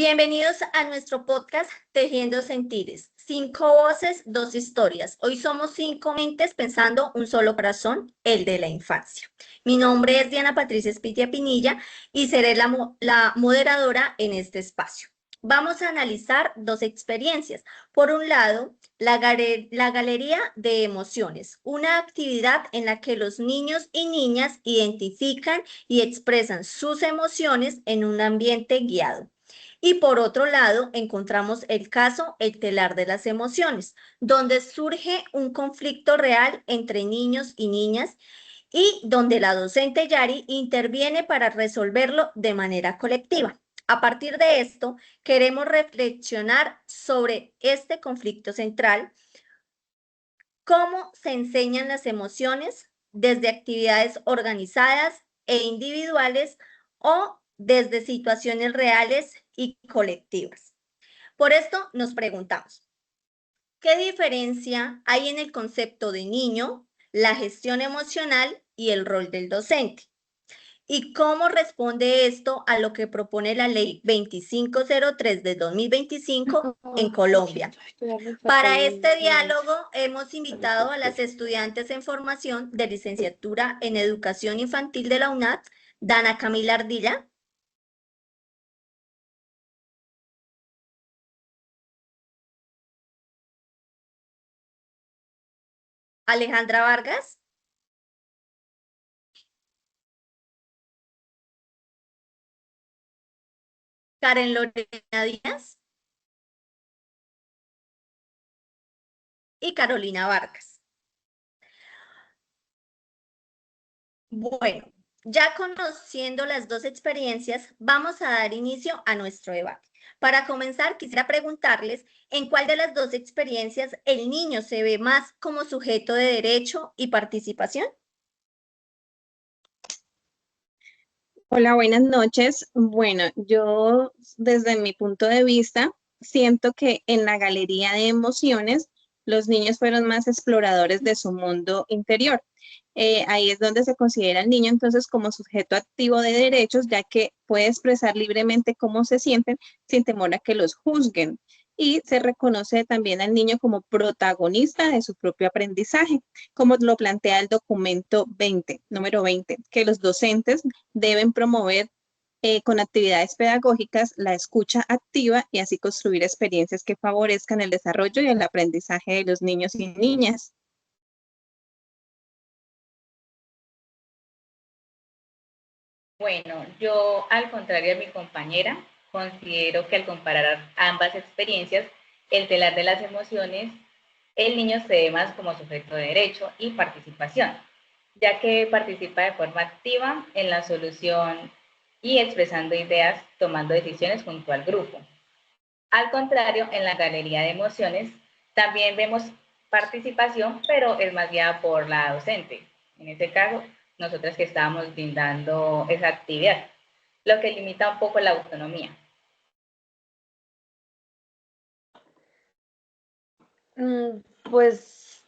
Bienvenidos a nuestro podcast Tejiendo Sentires. 5 voces, 2 historias. Hoy somos 5 mentes pensando un solo corazón, el de la infancia. Mi nombre es Diana Patricia Espitia Pinilla y seré la moderadora en este espacio. Vamos a analizar 2 experiencias. Por un lado, la Galería de Emociones, una actividad en la que los niños y niñas identifican y expresan sus emociones en un ambiente guiado. Y por otro lado, encontramos el caso El telar de las emociones, donde surge un conflicto real entre niños y niñas y donde la docente Yari interviene para resolverlo de manera colectiva. A partir de esto, queremos reflexionar sobre este conflicto central, cómo se enseñan las emociones desde actividades organizadas e individuales o desde situaciones reales y colectivas. Por esto nos preguntamos, ¿qué diferencia hay en el concepto de niño, la gestión emocional y el rol del docente? ¿Y cómo responde esto a lo que propone la Ley 2503 de 2025 en Colombia? Para este diálogo hemos invitado a las estudiantes en formación de licenciatura en Educación Infantil de la UNAD, Dana Camila Ardila, Alejandra Vargas, Karen Lorena Díaz y Carolina Vargas. Bueno, ya conociendo las 2 experiencias, vamos a dar inicio a nuestro debate. Para comenzar, quisiera preguntarles en cuál de las 2 experiencias el niño se ve más como sujeto de derecho y participación. Hola, buenas noches. Bueno, yo desde mi punto de vista siento que en la galería de emociones los niños fueron más exploradores de su mundo interior. Ahí es donde se considera al niño entonces como sujeto activo de derechos, ya que puede expresar libremente cómo se sienten sin temor a que los juzguen. Y se reconoce también al niño como protagonista de su propio aprendizaje, como lo plantea el documento 20, número 20, que los docentes deben promover con actividades pedagógicas la escucha activa y así construir experiencias que favorezcan el desarrollo y el aprendizaje de los niños y niñas. Bueno, yo al contrario de mi compañera, considero que al comparar ambas experiencias, el telar de las emociones, el niño se ve más como sujeto de derecho y participación, ya que participa de forma activa en la solución y expresando ideas, tomando decisiones junto al grupo. Al contrario, en la galería de emociones también vemos participación, pero es más guiada por la docente. En este caso, nosotras que estábamos brindando esa actividad, lo que limita un poco la autonomía. Pues,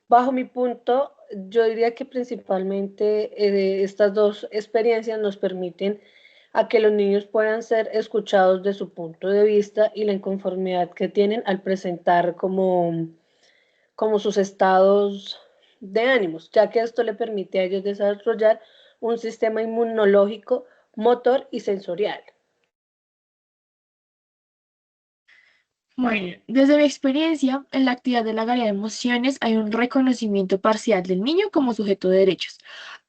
bajo mi punto, yo diría que principalmente estas 2 experiencias nos permiten a que los niños puedan ser escuchados de su punto de vista y la inconformidad que tienen al presentar como sus estados de ánimos, ya que esto le permite a ellos desarrollar un sistema inmunológico, motor y sensorial. Bueno, desde mi experiencia, en la actividad de la galería de emociones hay un reconocimiento parcial del niño como sujeto de derechos.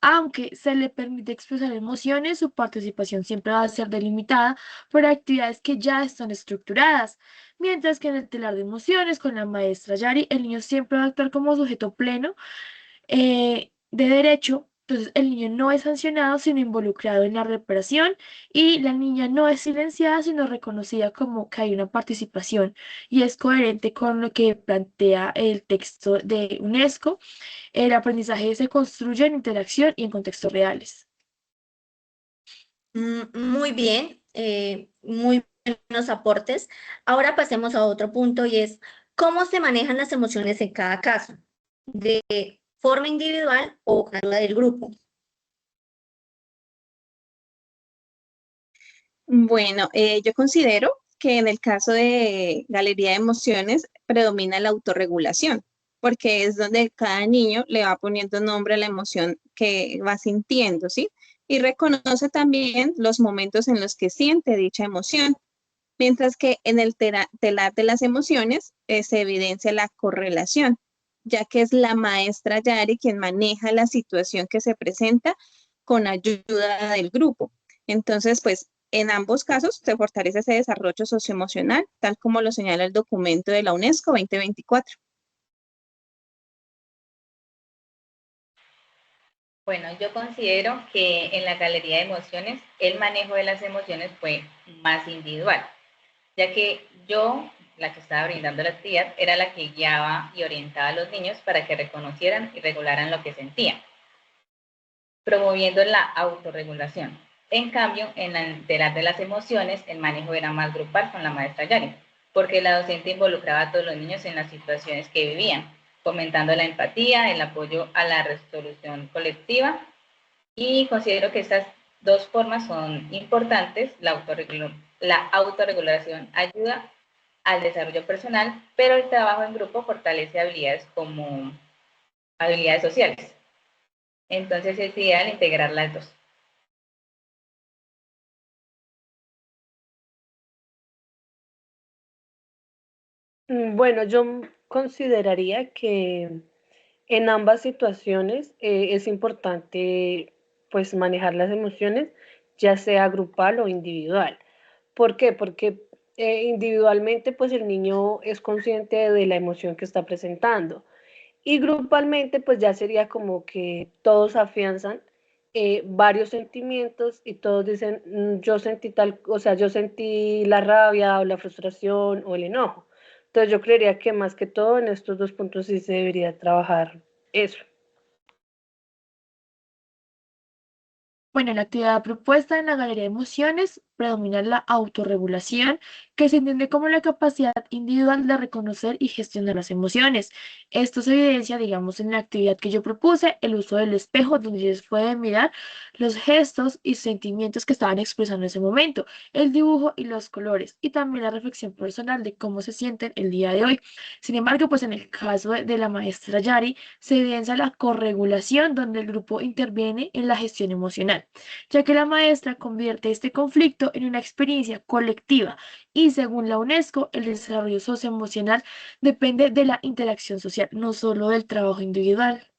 Aunque se le permite expresar emociones, su participación siempre va a ser delimitada por actividades que ya están estructuradas. Mientras que en el telar de emociones, con la maestra Yari, el niño siempre va a actuar como sujeto pleno de derecho. Entonces, el niño no es sancionado, sino involucrado en la reparación, y la niña no es silenciada, sino reconocida como que hay una participación, y es coherente con lo que plantea el texto de UNESCO. El aprendizaje se construye en interacción y en contextos reales. Muy bien, muy buenos aportes. Ahora pasemos a otro punto y es cómo se manejan las emociones en cada caso, de forma individual o ayuda del grupo. Bueno, yo considero que en el caso de galería de emociones predomina la autorregulación, porque es donde cada niño le va poniendo nombre a la emoción que va sintiendo, ¿sí? Y reconoce también los momentos en los que siente dicha emoción, mientras que en el telar de las emociones se evidencia la correlación, ya que es la maestra Yari quien maneja la situación que se presenta con ayuda del grupo. Entonces, pues en ambos casos se fortalece ese desarrollo socioemocional, tal como lo señala el documento de la UNESCO 2024. Bueno, yo considero que en la galería de emociones el manejo de las emociones fue más individual, ya que yo, la que estaba brindando la actividad, era la que guiaba y orientaba a los niños para que reconocieran y regularan lo que sentían, promoviendo la autorregulación. En cambio, en la enterar de las emociones, el manejo era más grupal con la maestra Yari, porque la docente involucraba a todos los niños en las situaciones que vivían, fomentando la empatía, el apoyo a la resolución colectiva, y considero que estas dos formas son importantes. La autorregulación ayuda al desarrollo personal, pero el trabajo en grupo fortalece habilidades como habilidades sociales. Entonces es ideal integrar las dos. Bueno, yo consideraría que en ambas situaciones es importante pues manejar las emociones, ya sea grupal o individual. ¿Por qué? Porque individualmente pues el niño es consciente de la emoción que está presentando y grupalmente pues ya sería como que todos afianzan varios sentimientos y todos dicen, yo sentí tal, o sea, yo sentí la rabia o la frustración o el enojo. Entonces yo creería que más que todo en estos dos puntos sí se debería trabajar eso. Bueno, en la actividad propuesta en la galería de emociones predomina la autorregulación, que se entiende como la capacidad individual de reconocer y gestionar las emociones. Esto se evidencia, digamos, en la actividad que yo propuse, el uso del espejo, donde ellos pueden mirar los gestos y sentimientos que estaban expresando en ese momento, el dibujo y los colores, y también la reflexión personal de cómo se sienten el día de hoy. Sin embargo, pues en el caso de la maestra Yari, se evidencia la corregulación, donde el grupo interviene en la gestión emocional, ya que la maestra convierte este conflicto en una experiencia colectiva y según la UNESCO, el desarrollo socioemocional depende de la interacción social, no solo del trabajo individual.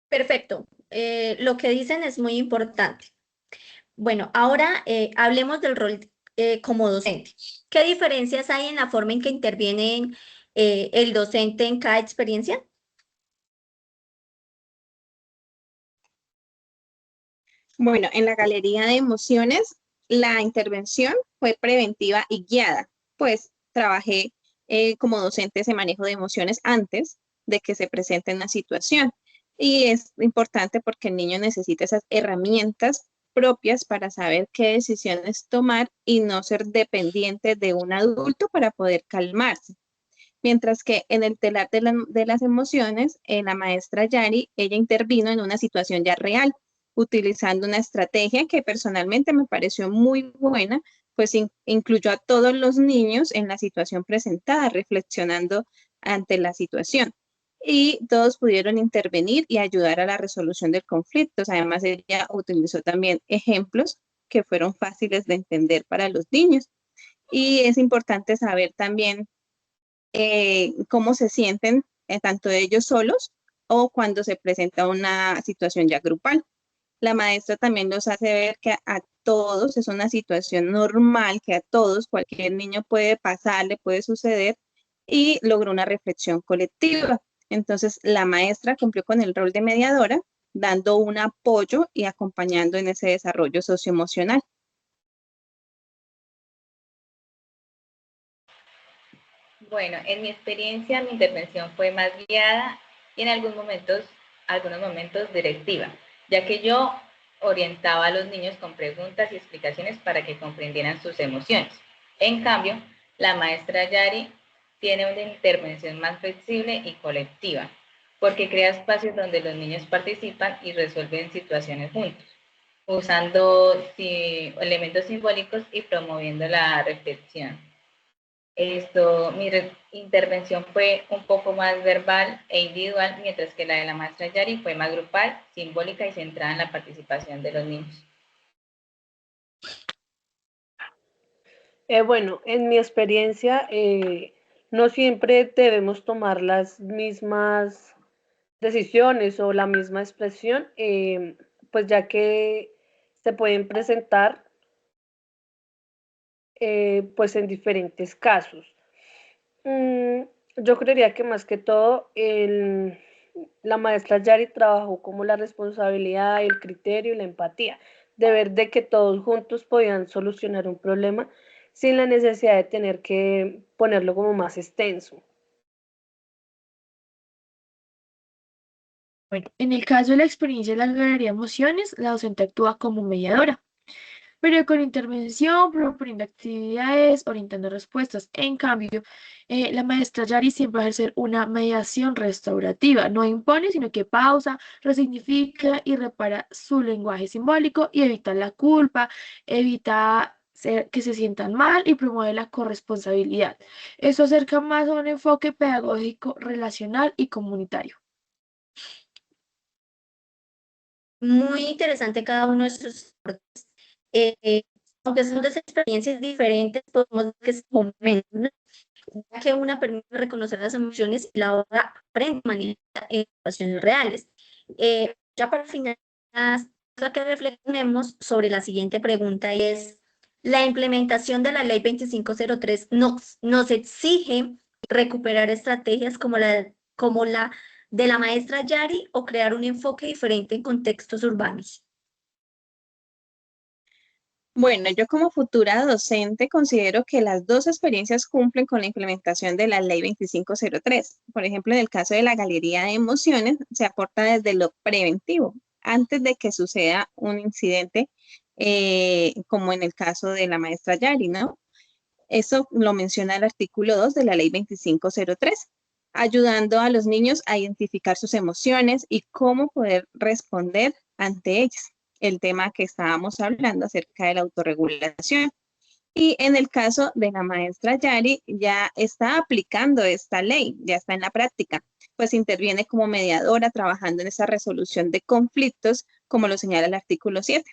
Perfecto. Lo que dicen es muy importante. Bueno, ahora hablemos del rol como docente. ¿Qué diferencias hay en la forma en que interviene el docente en cada experiencia? Bueno, en la galería de emociones, la intervención fue preventiva y guiada, pues trabajé como docente ese manejo de emociones antes de que se presente una situación. Y es importante porque el niño necesita esas herramientas propias para saber qué decisiones tomar y no ser dependiente de un adulto para poder calmarse. Mientras que en el telar de las emociones, la maestra Yari, ella intervino en una situación ya real, utilizando una estrategia que personalmente me pareció muy buena, pues incluyó a todos los niños en la situación presentada, reflexionando ante la situación. Y todos pudieron intervenir y ayudar a la resolución del conflicto. Además, ella utilizó también ejemplos que fueron fáciles de entender para los niños. Y es importante saber también cómo se sienten tanto ellos solos o cuando se presenta una situación ya grupal. La maestra también los hace ver que a todos es una situación normal, que a todos, cualquier niño puede pasar, le puede suceder y logró una reflexión colectiva. Entonces, la maestra cumplió con el rol de mediadora, dando un apoyo y acompañando en ese desarrollo socioemocional. Bueno, en mi experiencia, mi intervención fue más guiada y en algunos momentos directiva, ya que yo orientaba a los niños con preguntas y explicaciones para que comprendieran sus emociones. En cambio, la maestra Yari tiene una intervención más flexible y colectiva, porque crea espacios donde los niños participan y resuelven situaciones juntos, usando elementos simbólicos y promoviendo la reflexión. Mi intervención fue un poco más verbal e individual, mientras que la de la maestra Yari fue más grupal, simbólica y centrada en la participación de los niños. Bueno, en mi experiencia, no siempre debemos tomar las mismas decisiones o la misma expresión, pues ya que se pueden presentar pues en diferentes casos. Yo creería que más que todo la maestra Yari trabajó como la responsabilidad, el criterio y la empatía, de ver de que todos juntos podían solucionar un problema sin la necesidad de tener que ponerlo como más extenso. Bueno, en el caso de la experiencia de la galería de emociones, la docente actúa como mediadora, pero con intervención, proponiendo actividades, orientando respuestas. En cambio, la maestra Yari siempre va a ejercer una mediación restaurativa. No impone, sino que pausa, resignifica y repara su lenguaje simbólico y evita la culpa, evita que se sientan mal y promueve la corresponsabilidad. Eso acerca más a un enfoque pedagógico, relacional y comunitario. Muy interesante cada uno de estos aportes. Aunque son dos experiencias diferentes, podemos ver que se complementan, ¿no? Ya que una permite reconocer las emociones y la otra aprende a manejar situaciones reales. Ya para finalizar, que reflexionemos sobre la siguiente pregunta y es, ¿la implementación de la Ley 2503 nos exige recuperar estrategias como la de la maestra Yari o crear un enfoque diferente en contextos urbanos? Bueno, yo como futura docente considero que las dos experiencias cumplen con la implementación de la Ley 2503. Por ejemplo, en el caso de la Galería de Emociones, se aporta desde lo preventivo, antes de que suceda un incidente, como en el caso de la maestra Yari, ¿no? Eso lo menciona el artículo 2 de la Ley 2503, ayudando a los niños a identificar sus emociones y cómo poder responder ante ellas. El tema que estábamos hablando acerca de la autorregulación. Y en el caso de la maestra Yari, ya está aplicando esta ley, ya está en la práctica, pues interviene como mediadora trabajando en esa resolución de conflictos, como lo señala el artículo 7.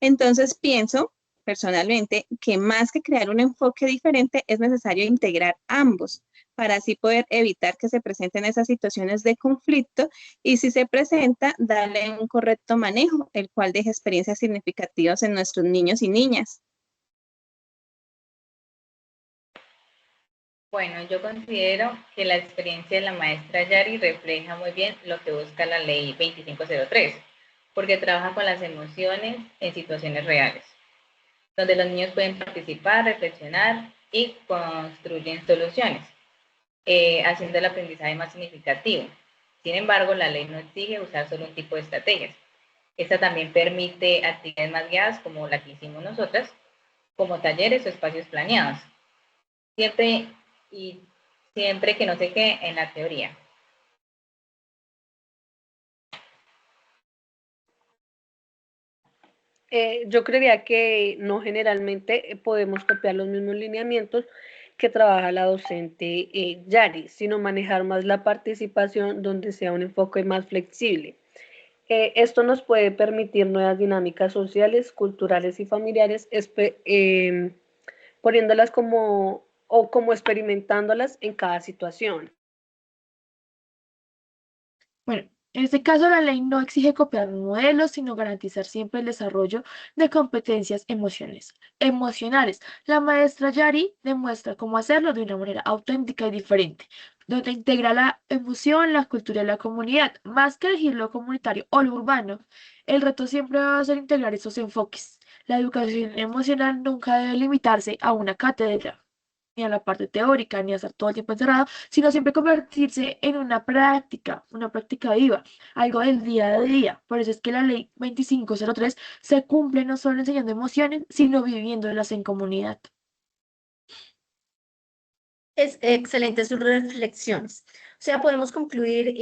Entonces pienso personalmente que más que crear un enfoque diferente, es necesario integrar ambos para así poder evitar que se presenten esas situaciones de conflicto y si se presenta, darle un correcto manejo, el cual deje experiencias significativas en nuestros niños y niñas. Bueno, yo considero que la experiencia de la maestra Yari refleja muy bien lo que busca la ley 2503, porque trabaja con las emociones en situaciones reales, donde los niños pueden participar, reflexionar y construyen soluciones, haciendo el aprendizaje más significativo. Sin embargo, la ley no exige usar solo un tipo de estrategias. Esta también permite actividades más guiadas como la que hicimos nosotras, como talleres o espacios planeados. Siempre y siempre que no se quede en la teoría. Yo creería que no generalmente podemos copiar los mismos lineamientos que trabaja la docente Yari, sino manejar más la participación donde sea un enfoque más flexible. Esto nos puede permitir nuevas dinámicas sociales, culturales y familiares, poniéndolas como experimentándolas en cada situación. Bueno, en este caso la ley no exige copiar un modelo, sino garantizar siempre el desarrollo de competencias emocionales. La maestra Yari demuestra cómo hacerlo de una manera auténtica y diferente, donde integra la emoción, la cultura y la comunidad, más que elegir lo comunitario o lo urbano. El reto siempre va a ser integrar esos enfoques. La educación emocional nunca debe limitarse a una cátedra ni a la parte teórica, ni a estar todo el tiempo encerrado, sino siempre convertirse en una práctica viva, algo del día a día. Por eso es que la ley 2503 se cumple no solo enseñando emociones, sino viviéndolas en comunidad. Es excelente sus reflexiones. O sea, podemos concluir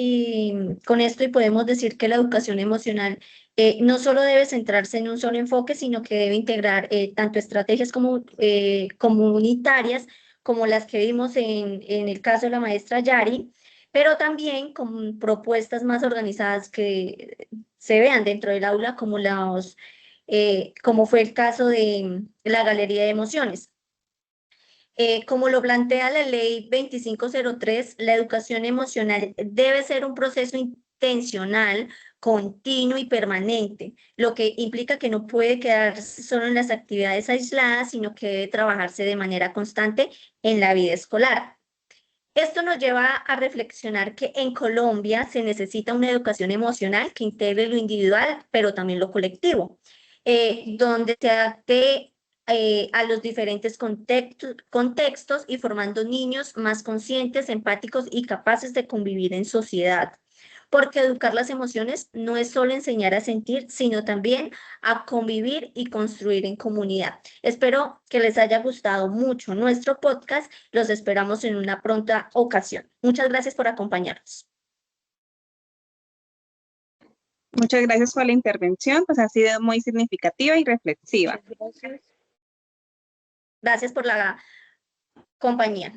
con esto y podemos decir que la educación emocional no solo debe centrarse en un solo enfoque, sino que debe integrar tanto estrategias como comunitarias, como las que vimos en el caso de la maestra Yari, pero también con propuestas más organizadas que se vean dentro del aula, como fue el caso de la Galería de Emociones. Como lo plantea la ley 2503, la educación emocional debe ser un proceso intencional, continuo y permanente, lo que implica que no puede quedarse solo en las actividades aisladas, sino que debe trabajarse de manera constante en la vida escolar. Esto nos lleva a reflexionar que en Colombia se necesita una educación emocional que integre lo individual, pero también lo colectivo, donde se adapte a los diferentes contextos y formando niños más conscientes, empáticos y capaces de convivir en sociedad. Porque educar las emociones no es solo enseñar a sentir, sino también a convivir y construir en comunidad. Espero que les haya gustado mucho nuestro podcast. Los esperamos en una pronta ocasión. Muchas gracias por acompañarnos. Muchas gracias por la intervención, pues ha sido muy significativa y reflexiva. Gracias. Gracias por la compañía.